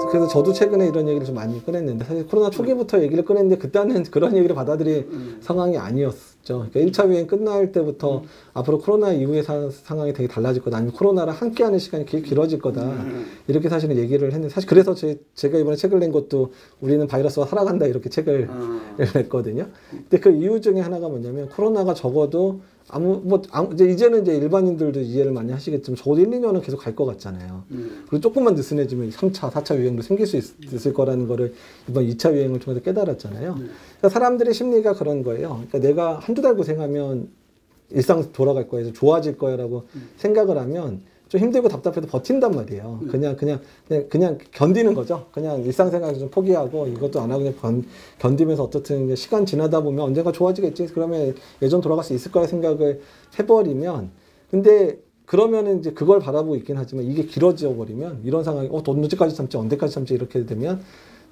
그래서 저도 최근에 이런 얘기를 좀 많이 꺼냈는데, 사실 코로나 초기부터 얘기를 꺼냈는데 그때는 그런 얘기를 받아들일 상황이 아니었죠. 그러니까 1차 유행 끝날 때부터 앞으로 코로나 이후의 상황이 되게 달라질 거다, 아니면 코로나를 함께하는 시간이 길어질 거다, 이렇게 사실은 얘기를 했는데, 사실 그래서 제가 이번에 책을 낸 것도 우리는 바이러스와 살아간다, 이렇게 책을 냈거든요. 근데 그 이유 중에 하나가 뭐냐면, 코로나가 적어도 이제는 이제 일반인들도 이해를 많이 하시겠지만, 적어도 1, 2년은 계속 갈 것 같잖아요. 그리고 조금만 느슨해지면 3차, 4차 유행도 생길 수 있을 거라는 거를 이번 2차 유행을 통해서 깨달았잖아요. 그러니까 사람들의 심리가 그런 거예요. 그러니까 내가 한두 달 고생하면 일상 돌아갈 거야, 좋아질 거야 라고 생각을 하면 좀 힘들고 답답해도 버틴단 말이에요. 그냥 견디는 거죠. 그냥 일상생활을 좀 포기하고 이것도 안 하고 그냥 견디면서 어떻든 시간 지나다 보면 언젠가 좋아지겠지, 그러면 예전 돌아갈 수 있을 거라 생각을 해버리면, 근데 그러면은 이제 그걸 바라보고 있긴 하지만, 이게 길어져 버리면 이런 상황이 더 언제까지 참지, 언제까지 참지, 이렇게 되면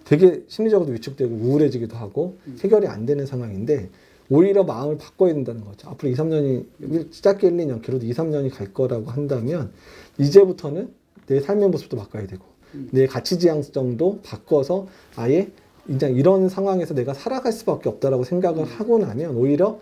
되게 심리적으로 위축되고 우울해지기도 하고 해결이 안 되는 상황인데, 오히려 마음을 바꿔야 된다는 거죠. 앞으로 2, 3년이, 짧게 1, 2년, 길어도 2, 3년이 갈 거라고 한다면, 이제부터는 내 삶의 모습도 바꿔야 되고, 내 가치 지향성도 바꿔서 아예 이제 이런 상황에서 내가 살아갈 수밖에 없다라고 생각을 하고 나면 오히려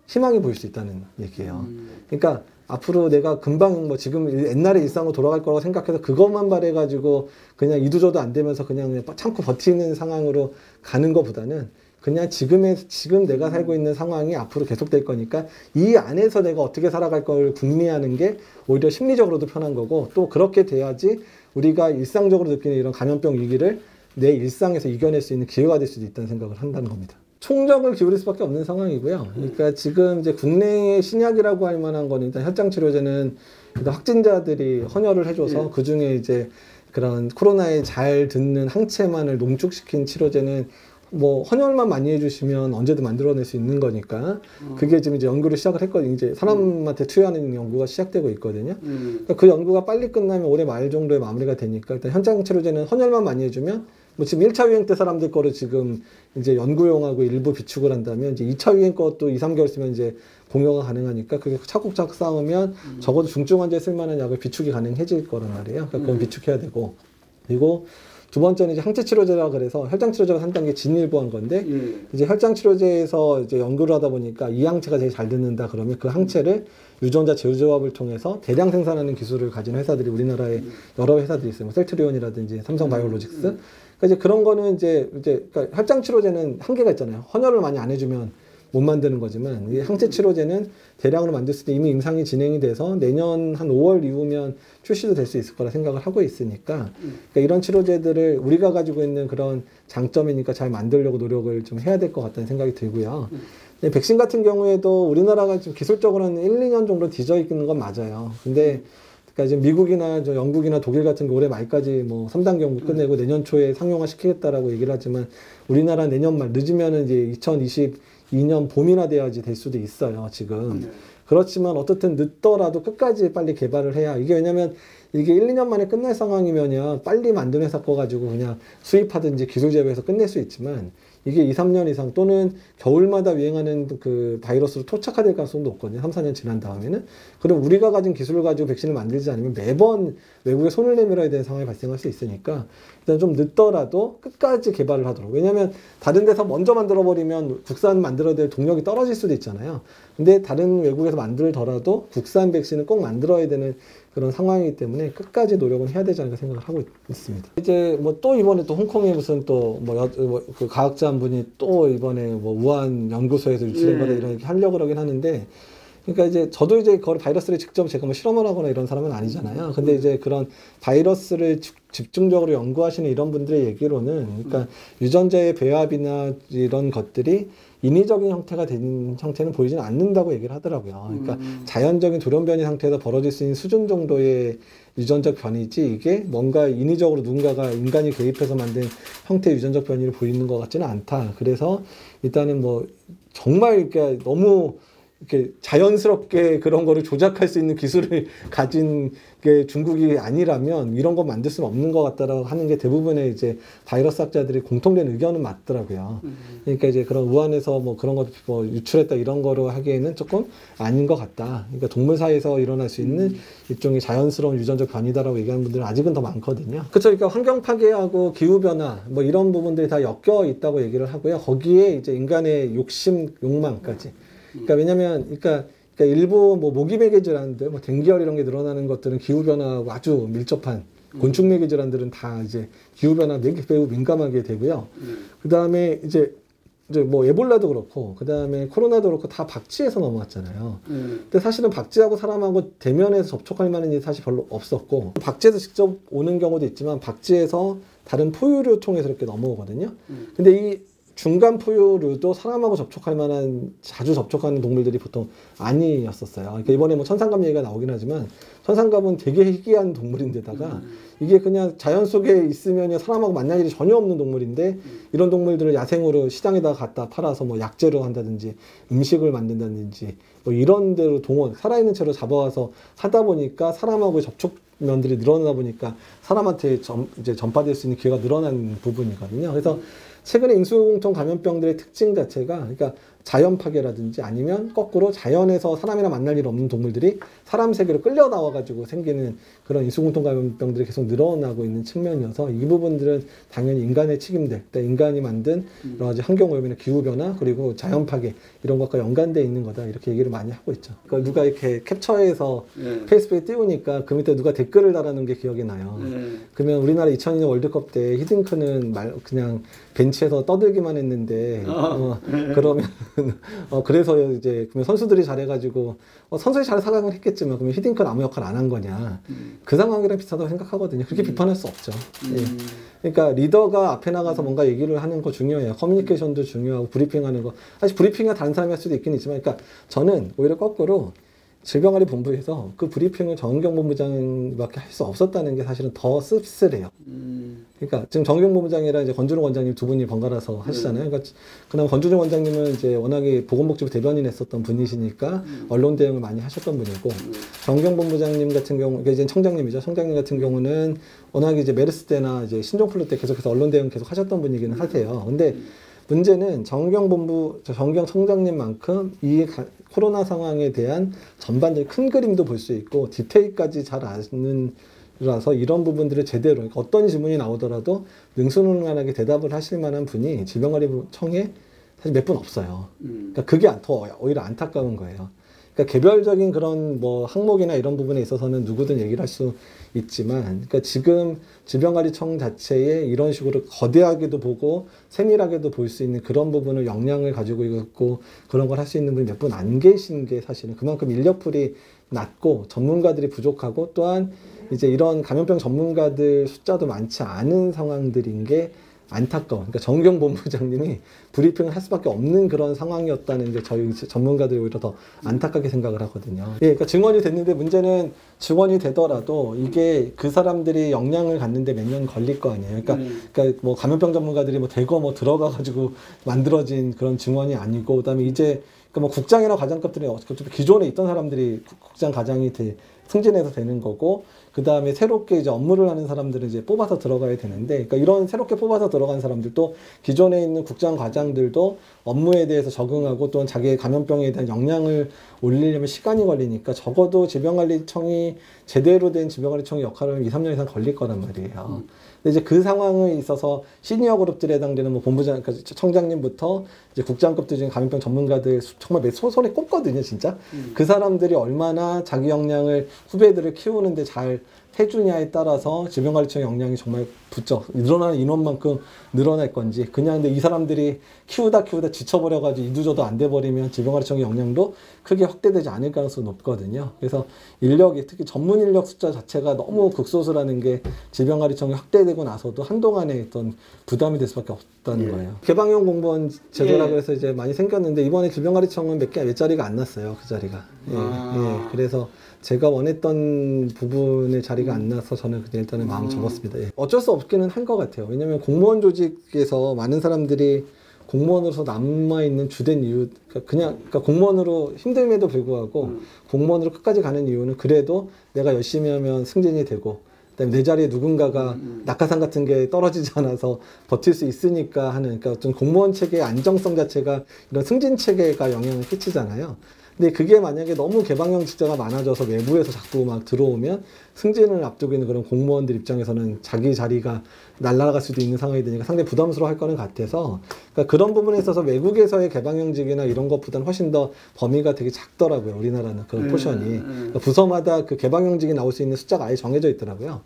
희망이 보일 수 있다는 얘기예요. 그러니까 앞으로 내가 금방 지금 옛날의 일상으로 돌아갈 거라고 생각해서 그것만 바래가지고 그냥 이도저도 안 되면서 그냥 참고 버티는 상황으로 가는 것보다는, 그냥 지금 내가 살고 있는 상황이 앞으로 계속될 거니까 이 안에서 내가 어떻게 살아갈 걸 궁리하는 게 오히려 심리적으로도 편한 거고, 또 그렇게 돼야지 우리가 일상적으로 느끼는 이런 감염병 위기를 내 일상에서 이겨낼 수 있는 기회가 될 수도 있다는 생각을 한다는 겁니다. 총력을 기울일 수밖에 없는 상황이고요. 그러니까 지금 이제 국내의 신약이라고 할 만한 거는, 일단 혈장 치료제는 확진자들이 헌혈을 해줘서 그 중에 이제 그런 코로나에 잘 듣는 항체만을 농축시킨 치료제는 헌혈만 많이 해주시면 언제든 만들어낼 수 있는 거니까, 그게 지금 이제 연구를 시작을 했거든요. 이제 사람한테 투여하는 연구가 시작되고 있거든요. 그러니까 그 연구가 빨리 끝나면 올해 말 정도에 마무리가 되니까, 일단 현장 치료제는 헌혈만 많이 해주면, 지금 1차 유행 때 사람들 거를 지금 이제 연구용하고 일부 비축을 한다면, 이제 2차 유행 것도 2, 3개월 쓰면 이제 공여가 가능하니까, 그게 차곡차곡 쌓으면 적어도 중증 환자에 쓸만한 약을 비축이 가능해질 거란 말이에요. 그러니까 그건 비축해야 되고, 그리고 두 번째는 이제 항체 치료제라 그래서 혈장 치료제가 한 단계 진일보한 건데, 이제 혈장 치료제에서 이제 연구를 하다 보니까 이 항체가 제일 잘 듣는다 그러면 그 항체를 유전자 제조조합을 통해서 대량 생산하는 기술을 가진 회사들이 우리나라에 여러 회사들이 있어요. 셀트리온이라든지 삼성바이오로직스. 그러니까 이제 그런 거는 그러니까 혈장 치료제는 한계가 있잖아요. 헌혈을 많이 안 해주면 못 만드는 거지만, 이 항체 치료제는 대량으로 만들 때 이미 임상이 진행이 돼서 내년 한 5월 이후면 출시도 될 수 있을 거라 생각을 하고 있으니까, 그러니까 이런 치료제들을 우리가 가지고 있는 그런 장점이니까 잘 만들려고 노력을 좀 해야 될 것 같다는 생각이 들고요. 백신 같은 경우에도 우리나라가 좀 기술적으로는 1, 2년 정도 뒤져 있는 건 맞아요. 근데 그러니까 지금 미국이나 영국이나 독일 같은 게 올해 말까지 3단계 연구 끝내고 내년 초에 상용화 시키겠다라고 얘기를 하지만, 우리나라 내년 말 늦으면은 이제 2022년 봄이나 돼야지 될 수도 있어요, 지금. 그렇지만 어떻든 늦더라도 끝까지 빨리 개발을 해야, 이게 왜냐면 이게 1, 2년 만에 끝날 상황이면요, 빨리 만드는 회사 거 가지고 그냥 수입하든지 기술 제휴해서 끝낼 수 있지만, 이게 2, 3년 이상 또는 겨울마다 유행하는 그 바이러스로 토착화될 가능성도 없거든요. 3, 4년 지난 다음에는. 그럼 우리가 가진 기술을 가지고 백신을 만들지 않으면 매번 외국에 손을 내밀어야 되는 상황이 발생할 수 있으니까, 일단 좀 늦더라도 끝까지 개발을 하도록. 왜냐하면 다른 데서 먼저 만들어버리면 국산 만들어야 될 동력이 떨어질 수도 있잖아요. 근데 다른 외국에서 만들더라도 국산 백신을 꼭 만들어야 되는 그런 상황이기 때문에 끝까지 노력은 해야 되지 않을까 생각을 하고 있습니다. 이제 또 이번에 또 홍콩에 무슨 그 과학자 한 분이 또 이번에 우한 연구소에서 유출된 거다 이런 얘기 하려고 그러긴 하는데, 그러니까 이제 저도 이제 그걸 바이러스를 직접 제가 실험을 하거나 이런 사람은 아니잖아요. 근데 이제 그런 바이러스를 집중적으로 연구하시는 이런 분들의 얘기로는, 그러니까 유전자의 배합이나 이런 것들이 인위적인 형태가 된 형태는 보이지는 않는다고 얘기를 하더라고요. 그러니까 자연적인 돌연변이 상태에서 벌어질 수 있는 수준 정도의 유전적 변이지, 이게 뭔가 인위적으로 누군가가 인간이 개입해서 만든 형태의 유전적 변이를 보이는 것 같지는 않다. 그래서 일단은 정말 이렇게 너무 이렇게 자연스럽게 그런 거를 조작할 수 있는 기술을 가진 게 중국이 아니라면 이런 거 만들 수는 없는 것 같다라고 하는 게 대부분의 이제 바이러스 학자들이 공통된 의견은 맞더라고요. 그러니까 이제 그런 우한에서 뭐 그런 거 뭐 유출했다 이런 거로 하기에는 조금 아닌 것 같다. 그러니까 동물 사이에서 일어날 수 있는 일종의 자연스러운 유전적 변이다라고 얘기하는 분들은 아직은 더 많거든요. 그렇죠. 그러니까 환경 파괴하고 기후 변화 뭐 이런 부분들이 다 엮여 있다고 얘기를 하고요. 거기에 이제 인간의 욕심, 욕망까지. 그러니까 왜냐면 그러니까 일부 뭐 모기매개 질환들, 뭐 댕기열 이런 게 늘어나는 것들은 기후 변화하고 아주 밀접한 곤충매개 질환들은 다 이제 기후 변화 매우 민감하게 되고요. 그 다음에 이제 뭐 에볼라도 그렇고, 그 다음에 코로나도 그렇고 다 박쥐에서 넘어왔잖아요. 근데 사실은 박쥐하고 사람하고 대면에서 접촉할 만한 일이 사실 별로 없었고, 박쥐에서 직접 오는 경우도 있지만 박쥐에서 다른 포유류 통해서 이렇게 넘어오거든요. 근데 이 중간 포유류도 사람하고 접촉할 만한 자주 접촉하는 동물들이 보통 아니었었어요. 그러니까 이번에 뭐 천상갑 얘기가 나오긴 하지만 천상갑은 되게 희귀한 동물인데다가 이게 그냥 자연 속에 있으면 사람하고 만날 일이 전혀 없는 동물인데 이런 동물들을 야생으로 시장에다가 갖다 팔아서 뭐 약재로 한다든지 음식을 만든다든지 뭐 이런 데로 살아있는 채로 잡아와서 하다 보니까 사람하고의 접촉면들이 늘어나다 보니까 사람한테 이제 전파될 수 있는 기회가 늘어난 부분이거든요. 그래서 최근에 인수공통 감염병들의 특징 자체가 그러니까 자연 파괴라든지 아니면 거꾸로 자연에서 사람이랑 만날 일 없는 동물들이 사람 세계로 끌려 나와가지고 생기는 그런 인수공통 감염병들이 계속 늘어나고 있는 측면이어서 이 부분들은 당연히 인간의 책임들, 그러니까 인간이 만든 여러 가지 환경오염이나 기후변화 그리고 자연 파괴 이런 것과 연관되어 있는 거다 이렇게 얘기를 많이 하고 있죠. 그러니까 누가 이렇게 캡처해서 페이스북에 띄우니까 그 밑에 누가 댓글을 달아놓은 게 기억이 나요. 그러면 우리나라 2002년 월드컵 때 히딩크는 그냥 벤치에서 떠들기만 했는데 그러면 그래서 이제 그러면 선수들이 잘해가지고 선수들이 잘 사강을 했겠지만 그러면 히딩크는 아무 역할 안 한 거냐 그 상황이랑 비슷하다고 생각하거든요. 그렇게 비판할 수 없죠. 예. 그러니까 리더가 앞에 나가서 뭔가 얘기를 하는 거 중요해요. 커뮤니케이션도 중요하고 브리핑하는 거 사실 브리핑은 다른 사람이 할 수도 있긴 있지만 그러니까 저는 오히려 거꾸로 질병관리 본부에서 그 브리핑을 정은경 본부장밖에 할 수 없었다는 게 사실은 더 씁쓸해요. 그러니까 지금 정은경 본부장이랑 이제 권준호 원장님 두 분이 번갈아서 하시잖아요. 그러니까 그다음 권준호 원장님은 이제 워낙에 보건복지부 대변인 했었던 분이시니까 언론 대응을 많이 하셨던 분이고 정은경 본부장님 같은 경우 이제 청장님이죠. 청장님 같은 경우는 워낙에 이제 메르스 때나 이제 신종플루 때 계속해서 언론 대응 계속 하셨던 분이기는 하세요. 근데 문제는 정경 청장님만큼 이 코로나 상황에 대한 전반적인 큰 그림도 볼 수 있고 디테일까지 잘 아는 라서 이런 부분들을 제대로 그러니까 어떤 질문이 나오더라도 능수능란하게 대답을 하실 만한 분이 질병관리청에 사실 몇 분 없어요. 그러니까 그게 더 오히려 안타까운 거예요. 그러니까 개별적인 그런 뭐 항목이나 이런 부분에 있어서는 누구든 얘기를 할 수 있지만, 그러니까 지금 질병관리청 자체에 이런 식으로 거대하게도 보고 세밀하게도 볼 수 있는 그런 부분을 역량을 가지고 있고 그런 걸 할 수 있는 분이 몇 분 안 계신 게 사실은 그만큼 인력풀이 낮고 전문가들이 부족하고 또한 이제 이런 감염병 전문가들 숫자도 많지 않은 상황들인 게 안타까워. 그러니까 정경 본부장님이 브리핑을 할 수밖에 없는 그런 상황이었다는 게 저희 전문가들이 오히려 더 안타깝게 생각을 하거든요. 예, 그러니까 증원이 됐는데 문제는 증원이 되더라도 이게 그 사람들이 역량을 갖는데 몇 년 걸릴 거 아니에요. 그러니까 뭐 감염병 전문가들이 뭐 대거 뭐 들어가가지고 만들어진 그런 증원이 아니고, 그다음에 이제 그러니까 뭐 국장이나 과장급들이 기존에 있던 사람들이 국장 과장이 승진해서 되는 거고, 그 다음에 새롭게 이제 업무를 하는 사람들은 이제 뽑아서 들어가야 되는데, 그러니까 이런 새롭게 뽑아서 들어간 사람들도 기존에 있는 국장 과장들도 업무에 대해서 적응하고 또한 자기의 감염병에 대한 역량을 올리려면 시간이 걸리니까 적어도 질병관리청이 제대로 된 질병관리청의 역할을 하면 2, 3년 이상 걸릴 거란 말이에요. 근데 이제 그 상황에 있어서 시니어 그룹들에 해당되는 뭐 본부장, 그러니까 청장님부터 이제 국장급들 중에 감염병 전문가들 정말 손에 꼽거든요, 진짜. 그 사람들이 얼마나 자기 역량을 후배들을 키우는데 잘 해주냐에 따라서 질병관리청의 역량이 정말 부쩍 늘어나는 인원만큼 늘어날 건지, 그냥 근데 이 사람들이 키우다 지쳐버려가지고 이두저도 안 돼버리면 질병관리청의 역량도 크게 확대되지 않을 가능성이 높거든요. 그래서 인력이, 특히 전문 인력 숫자 자체가 너무 극소수라는 게 질병관리청이 확대되고 나서도 한동안에 어떤 부담이 될 수밖에 없다는 거예요. 개방형 공무원 제도라고 해서 이제 많이 생겼는데 이번에 질병관리청은 몇 자리가 안 났어요, 그 자리가. 그래서 제가 원했던 부분의 자리가 안 나서 저는 그냥 일단은 마음 접었습니다. 어쩔 수 없기는 한 것 같아요. 왜냐면 공무원 조직에서 많은 사람들이 공무원으로서 남아있는 주된 이유, 그러니까 공무원으로 힘듦에도 불구하고 공무원으로 끝까지 가는 이유는 그래도 내가 열심히 하면 승진이 되고, 그다음에 내 자리에 누군가가 낙하산 같은 게 떨어지지 않아서 버틸 수 있으니까 하는, 그러니까 어떤 공무원 체계의 안정성 자체가 이런 승진 체계가 영향을 끼치잖아요. 근데 그게 만약에 너무 개방형 직자가 많아져서 외부에서 자꾸 막 들어오면 승진을 앞두고 있는 그런 공무원들 입장에서는 자기 자리가 날아갈 수도 있는 상황이 되니까 상당히 부담스러워 할 거는 같아서, 그러니까 그런 부분에 있어서 외국에서의 개방형직이나 이런 것보다는 훨씬 더 범위가 되게 작더라고요. 우리나라는 그런 포션이. 그러니까 부서마다 그 개방형직이 나올 수 있는 숫자가 아예 정해져 있더라고요.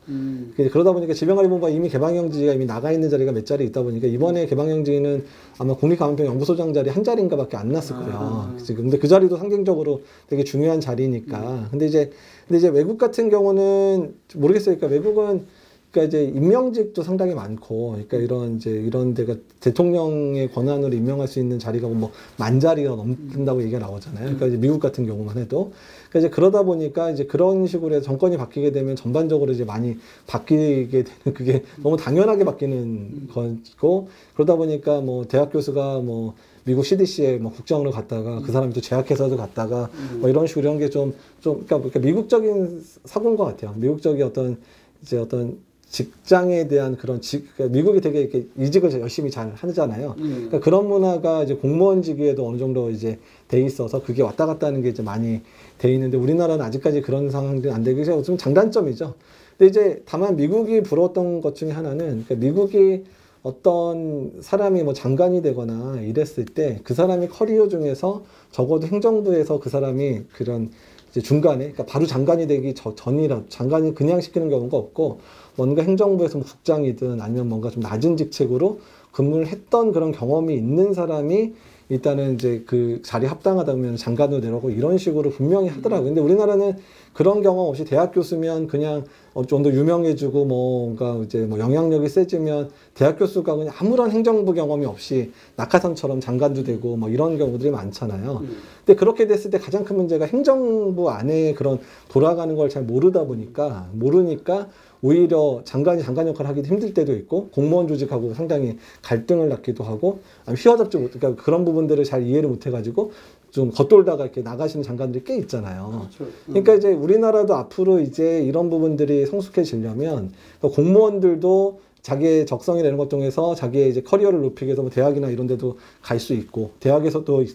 그러다 보니까 질병관리본부가 이미 개방형직이 이미 나가 있는 자리가 몇 자리 있다 보니까 이번에 개방형직은 아마 국립감염병 연구소장 자리 한 자리인가밖에 안 났을 거예요. 지금 근데 그 자리도 상징적으로 되게 중요한 자리니까. 근데 이제 외국 같은 경우는 모르겠어요. 그러니까 외국은 그러니까 이제 임명직도 상당히 많고, 그러니까 이런 데가 대통령의 권한으로 임명할 수 있는 자리가 뭐 10,000자리가 넘는다고 얘기가 나오잖아요. 그러니까 이제 미국 같은 경우만 해도. 그러니까 이제 그러다 보니까 이제 그런 식으로 해서 정권이 바뀌게 되면 전반적으로 이제 많이 바뀌게 되는, 그게 너무 당연하게 바뀌는 거고, 그러다 보니까 뭐 대학 교수가 뭐 미국 CDC에 뭐 국장으로 갔다가 그 사람이 또 제약회사도 갔다가 뭐 이런 식으로 이런 게 그러니까 미국적인 사고인 것 같아요. 미국적인 어떤 직장에 대한 그런 그러니까 미국이 되게 이렇게 이직을 열심히 잘 하잖아요. 그러니까 그런 문화가 이제 공무원직에도 어느 정도 이제 돼 있어서 그게 왔다 갔다 하는 게 이제 많이 돼 있는데, 우리나라는 아직까지 그런 상황들이 안 되기 때문에 좀 장단점이죠. 근데 이제 다만 미국이 부러웠던 것 중에 하나는, 그러니까 미국이 어떤 사람이 뭐 장관이 되거나 이랬을 때 그 사람이 커리어 중에서 적어도 행정부에서 그 사람이 그런 이제 중간에, 그러니까 바로 장관이 되기 전이라, 장관이 그냥 시키는 경우가 없고 뭔가 행정부에서 뭐 국장이든 아니면 뭔가 좀 낮은 직책으로 근무를 했던 그런 경험이 있는 사람이 일단은 이제 그 자리 합당하다면 장관으로 내려고 이런 식으로 분명히 하더라고요. 근데 우리나라는 그런 경험 없이 대학 교수면 그냥 좀 더 유명해지고 뭔가 이제 뭐 영향력이 세지면 대학 교수가 그냥 아무런 행정부 경험이 없이 낙하산처럼 장관도 되고 뭐 이런 경우들이 많잖아요. 근데 그렇게 됐을 때 가장 큰 문제가 행정부 안에 그런 돌아가는 걸 잘 모르니까 오히려 장관이 장관 역할을 하기도 힘들 때도 있고, 공무원 조직하고 상당히 갈등을 낳기도 하고, 휘어잡지 못, 그러니까 그런 부분들을 잘 이해를 못 해가지고 좀 겉돌다가 이렇게 나가시는 장관들이 꽤 있잖아요. 그렇죠. 그러니까 이제 우리나라도 앞으로 이제 이런 부분들이 성숙해지려면 공무원들도 자기의 적성이 되는 것 중에서 자기의 이제 커리어를 높이기 위해서 뭐 대학이나 이런 데도 갈 수 있고, 대학에서 또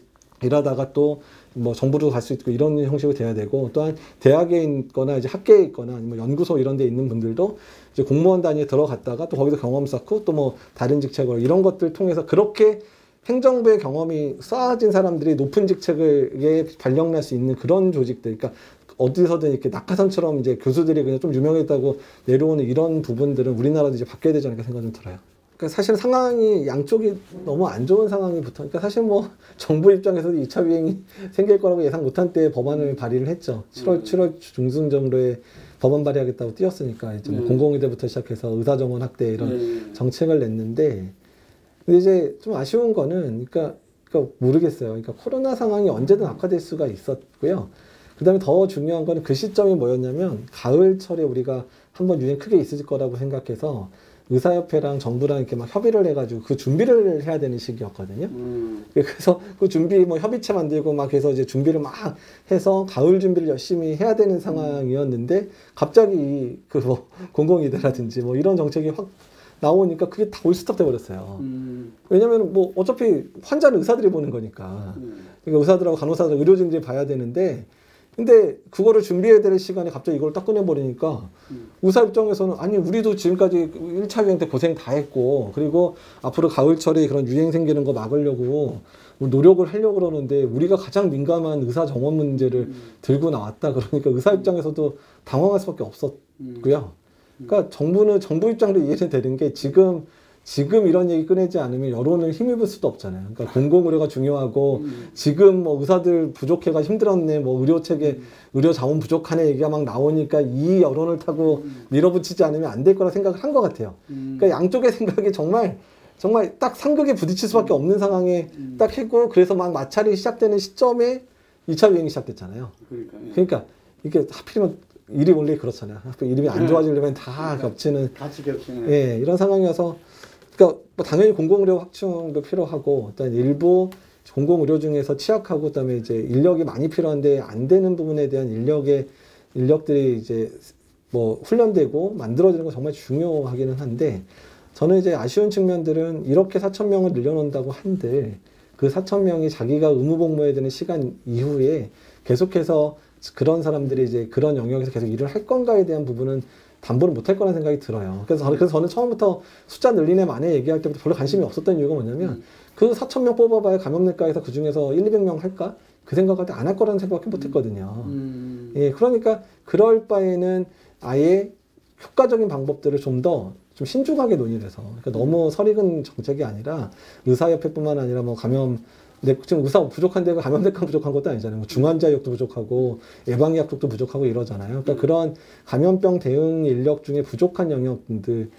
일하다가 또 뭐 정부로 갈 수 있고 이런 형식으로 돼야 되고, 또한 대학에 있거나 이제 학계에 있거나 아니면 연구소 이런 데 있는 분들도 이제 공무원 단위에 들어갔다가 또 거기서 경험 쌓고 또 뭐 다른 직책으로 이런 것들 통해서 그렇게 행정부의 경험이 쌓아진 사람들이 높은 직책에 발령날 수 있는 그런 조직들, 그러니까 어디서든 이렇게 낙하산처럼 이제 교수들이 그냥 좀 유명했다고 내려오는 이런 부분들은 우리나라도 이제 바뀌어야 되지 않을까 생각이 좀 들어요. 그러니까 사실 상황이 양쪽이 너무 안 좋은 상황이 그러니까 사실 뭐 정부 입장에서도 2차 유행이 생길 거라고 예상 못한 때에 법안을 발의를 했죠. 7월 중순 정도에 법안 발의하겠다고 띄웠으니까 이제 뭐 공공의대부터 시작해서 의사정원 확대 이런 정책을 냈는데, 근데 이제 좀 아쉬운 거는 그러니까 모르겠어요. 그러니까 코로나 상황이 언제든 악화될 수가 있었고요. 그다음에 더 중요한 거는 그 시점이 뭐였냐면 가을철에 우리가 한번 유행 크게 있을 거라고 생각해서 의사협회랑 정부랑 이렇게 막 협의를 해가지고 그 준비를 해야 되는 시기였거든요. 그래서 그 준비 뭐 협의체 만들고 막 해서 이제 준비를 막 해서 가을 준비를 열심히 해야 되는 상황이었는데 갑자기 그 뭐 공공의대라든지 뭐 이런 정책이 확 나오니까 그게 다 올스톱 돼버렸어요. 왜냐면 뭐 어차피 환자는 의사들이 보는 거니까. 그러니까 의사들하고 간호사들, 의료진들이 봐야 되는데, 근데 그거를 준비해야 될 시간에 갑자기 이걸 딱 꺼내버리니까 의사 입장에서는 아니 우리도 지금까지 1차 유행 때 고생 다 했고, 그리고 앞으로 가을철에 그런 유행 생기는 거 막으려고 노력을 하려고 그러는데 우리가 가장 민감한 의사 정원 문제를 들고 나왔다 그러니까 의사 입장에서도 당황할 수밖에 없었고요. 그러니까 정부 입장도 이해는 되는 게 지금 이런 얘기 꺼내지 않으면 여론을 힘입을 수도 없잖아요. 그러니까 공공의료가 중요하고 지금 뭐 의사들 부족해가 힘들었네, 뭐 의료체계, 의료 자원 부족하네 얘기가 막 나오니까 이 여론을 타고 밀어붙이지 않으면 안 될 거라 생각을 한 것 같아요. 그러니까 양쪽의 생각이 정말 딱 상극에 부딪힐 수밖에 없는 상황에 딱 했고, 그래서 막 마찰이 시작되는 시점에 2차 유행이 시작됐잖아요. 그러니까 이게 하필이면 일이 원래 그렇잖아요. 하필 이름이 안 좋아지려면 다 겹치는. 같이 겹치는. 예, 이런 상황이어서 그러니까 뭐 당연히 공공의료 확충도 필요하고, 일단 일부 공공의료 중에서 취약하고, 그다음에 이제 인력이 많이 필요한데 안 되는 부분에 대한 인력들이 이제 뭐 훈련되고 만들어지는 건 정말 중요하기는 한데, 저는 이제 아쉬운 측면들은 이렇게 4,000명을 늘려놓는다고 한들 그 4,000명이 자기가 의무복무해야 되는 시간 이후에 계속해서 그런 사람들이 이제 그런 영역에서 계속 일을 할 건가에 대한 부분은 담보를 못할 거라는 생각이 들어요. 그래서 저는 처음부터 숫자 늘리네 마네 얘기할 때부터 별로 관심이 없었던 이유가 뭐냐면, 그 4,000명 뽑아봐야 감염내과에서 그 중에서 1, 200명 할까? 그 생각할 때 안 할 거라는 생각밖에 못 했거든요. 예, 그러니까 그럴 바에는 아예 효과적인 방법들을 좀 신중하게 논의를 해서, 그러니까 너무 설익은 정책이 아니라 의사협회뿐만 아니라 뭐 지금 의사 부족한 데가 감염내과 부족한 것도 아니잖아요. 뭐 중환자역도 부족하고 예방의학 쪽도 부족하고 이러잖아요. 그러니까 그런 감염병 대응 인력 중에 부족한 영역들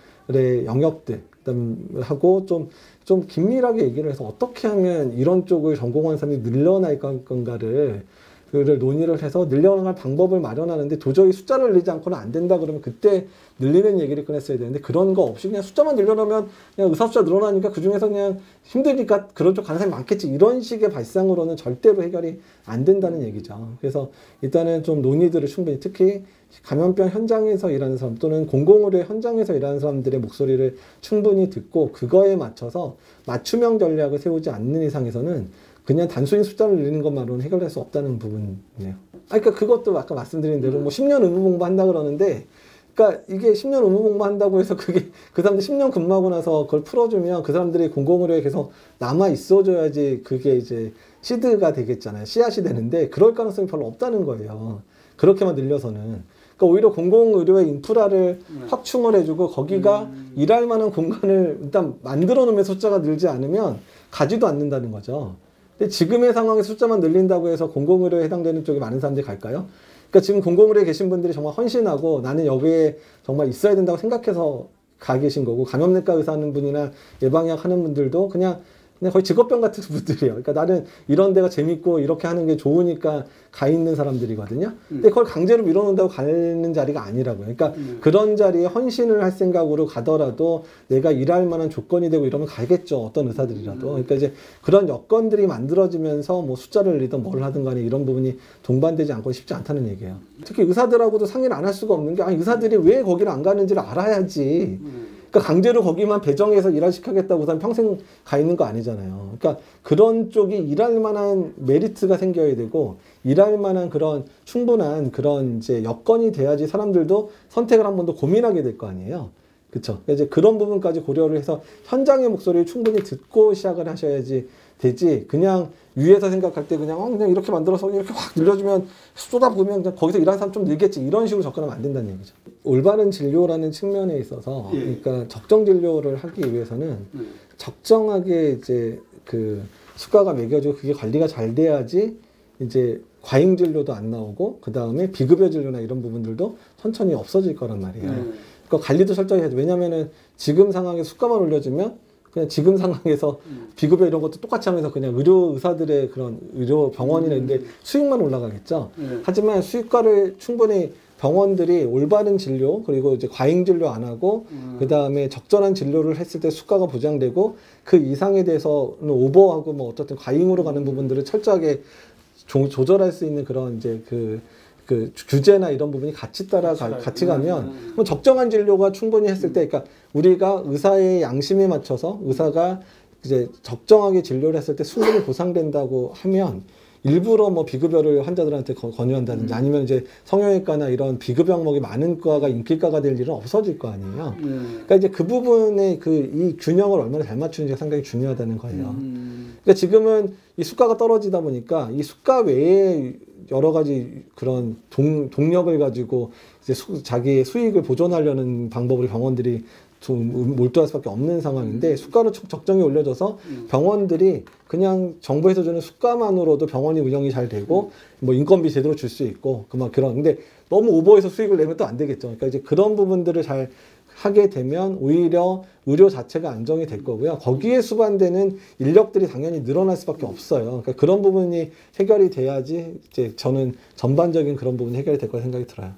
하고 좀 긴밀하게 얘기를 해서 어떻게 하면 이런 쪽을 전공하는 사람이 늘어날 건가를 논의를 해서 늘려나갈 방법을 마련하는데, 도저히 숫자를 늘리지 않고는 안 된다 그러면 그때 늘리는 얘기를 꺼냈어야 되는데, 그런 거 없이 그냥 숫자만 늘려놓으면 그냥 의사 숫자 늘어나니까 그 중에서 그냥 힘드니까 그런 쪽 가는 사람이 많겠지, 이런 식의 발상으로는 절대로 해결이 안 된다는 얘기죠. 그래서 일단은 좀 논의들을 충분히, 특히 감염병 현장에서 일하는 사람 또는 공공의료 현장에서 일하는 사람들의 목소리를 충분히 듣고 그거에 맞춰서 맞춤형 전략을 세우지 않는 이상에서는 그냥 단순히 숫자를 늘리는 것만으로는 해결될 수 없다는 부분이네요. 그러니까 그것도 아까 말씀드린 대로 뭐 10년 의무복무 한다 그러는데, 그러니까 이게 10년 의무복무 한다고 해서 그게 그 사람들 10년 근무하고 나서 그걸 풀어주면 그 사람들이 공공의료에 계속 남아 있어줘야지 그게 이제 시드가 되겠잖아요. 씨앗이 되는데 그럴 가능성이 별로 없다는 거예요. 그렇게만 늘려서는. 그러니까 오히려 공공의료의 인프라를 확충을 해주고 거기가 일할 만한 공간을 일단 만들어 놓으면 숫자가 늘지 않으면 가지도 않는다는 거죠. 근데 지금의 상황에 숫자만 늘린다고 해서 공공의료에 해당되는 쪽에 많은 사람들이 갈까요? 그러니까 지금 공공의료에 계신 분들이 정말 헌신하고 나는 여기에 정말 있어야 된다고 생각해서 가 계신 거고, 감염내과 의사 하는 분이나 예방의학 하는 분들도 그냥 거의 직업병 같은 분들이에요. 그러니까 나는 이런 데가 재밌고 이렇게 하는 게 좋으니까 가 있는 사람들이거든요. 근데 그걸 강제로 밀어놓는다고 가는 자리가 아니라고요. 그러니까 그런 자리에 헌신을 할 생각으로 가더라도 내가 일할 만한 조건이 되고 이러면 가겠죠. 어떤 의사들이라도. 그러니까 이제 그런 여건들이 만들어지면서 뭐 숫자를 늘리든 뭘 하든 간에 이런 부분이 동반되지 않고 쉽지 않다는 얘기예요. 특히 의사들하고도 상의를 안 할 수가 없는 게, 의사들이 왜 거기를 안 가는지를 알아야지. 그러니까 강제로 거기만 배정해서 일하시키겠다고 우선 평생 가 있는 거 아니잖아요. 그러니까 그런 쪽이 일할 만한 메리트가 생겨야 되고, 일할 만한 그런 충분한 그런 이제 여건이 돼야지 사람들도 선택을 한 번 더 고민하게 될 거 아니에요. 그렇죠? 이제 그런 부분까지 고려를 해서 현장의 목소리를 충분히 듣고 시작을 하셔야지 되지, 그냥 위에서 생각할 때 그냥 이렇게 만들어서 이렇게 확 늘려주면 쏟아부으면 그냥 거기서 일하는 사람 좀 늘겠지, 이런 식으로 접근하면 안 된다는 얘기죠. 올바른 진료라는 측면에 있어서, 그러니까 적정 진료를 하기 위해서는 적정하게 이제 그 수가가 매겨지고 그게 관리가 잘 돼야지 이제 과잉 진료도 안 나오고, 그 다음에 비급여 진료나 이런 부분들도 천천히 없어질 거란 말이에요. 그러니까 관리도 철저히 해야죠. 왜냐면은 지금 상황에 수가만 올려주면 그냥 지금 상황에서 비급여 이런 것도 똑같이 하면서 그냥 의사들의 그런 의료 병원이나 이런 데 수익만 올라가겠죠. 하지만 수익과를 충분히 병원들이 올바른 진료, 그리고 이제 과잉 진료 안 하고, 그 다음에 적절한 진료를 했을 때 수가가 보장되고, 그 이상에 대해서는 오버하고 뭐 어떻든 과잉으로 가는 부분들을 철저하게 조절할 수 있는 그런 이제 그 규제나 이런 부분이 같이 같이 가면 적정한 진료가 충분히 했을 때, 그러니까 우리가 의사의 양심에 맞춰서 의사가 이제 적정하게 진료를 했을 때 수급이 보상된다고 하면, 일부러 뭐 비급여를 환자들한테 권유한다든지 아니면 이제 성형외과나 이런 비급여 항목이 많은 과가 인기과가 될 일은 없어질 거 아니에요. 그러니까 이제 그 부분에 이 균형을 얼마나 잘 맞추는지가 상당히 중요하다는 거예요. 그러니까 지금은 이 수가가 떨어지다 보니까 이 수가 외에 여러 가지 그런 동력을 가지고 이제 자기의 수익을 보존하려는 방법을 병원들이 좀 몰두할 수밖에 없는 상황인데, 수가를 적정히 올려줘서 병원들이 그냥 정부에서 주는 수가만으로도 병원이 운영이 잘 되고 뭐 인건비 제대로 줄 수 있고 근데 너무 오버해서 수익을 내면 또 안 되겠죠. 그러니까 이제 그런 부분들을 잘 하게 되면 오히려 의료 자체가 안정이 될 거고요. 거기에 수반되는 인력들이 당연히 늘어날 수밖에 없어요. 그러니까 그런 부분이 해결이 돼야지 이제 저는 전반적인 그런 부분이 해결이 될 거라 생각이 들어요.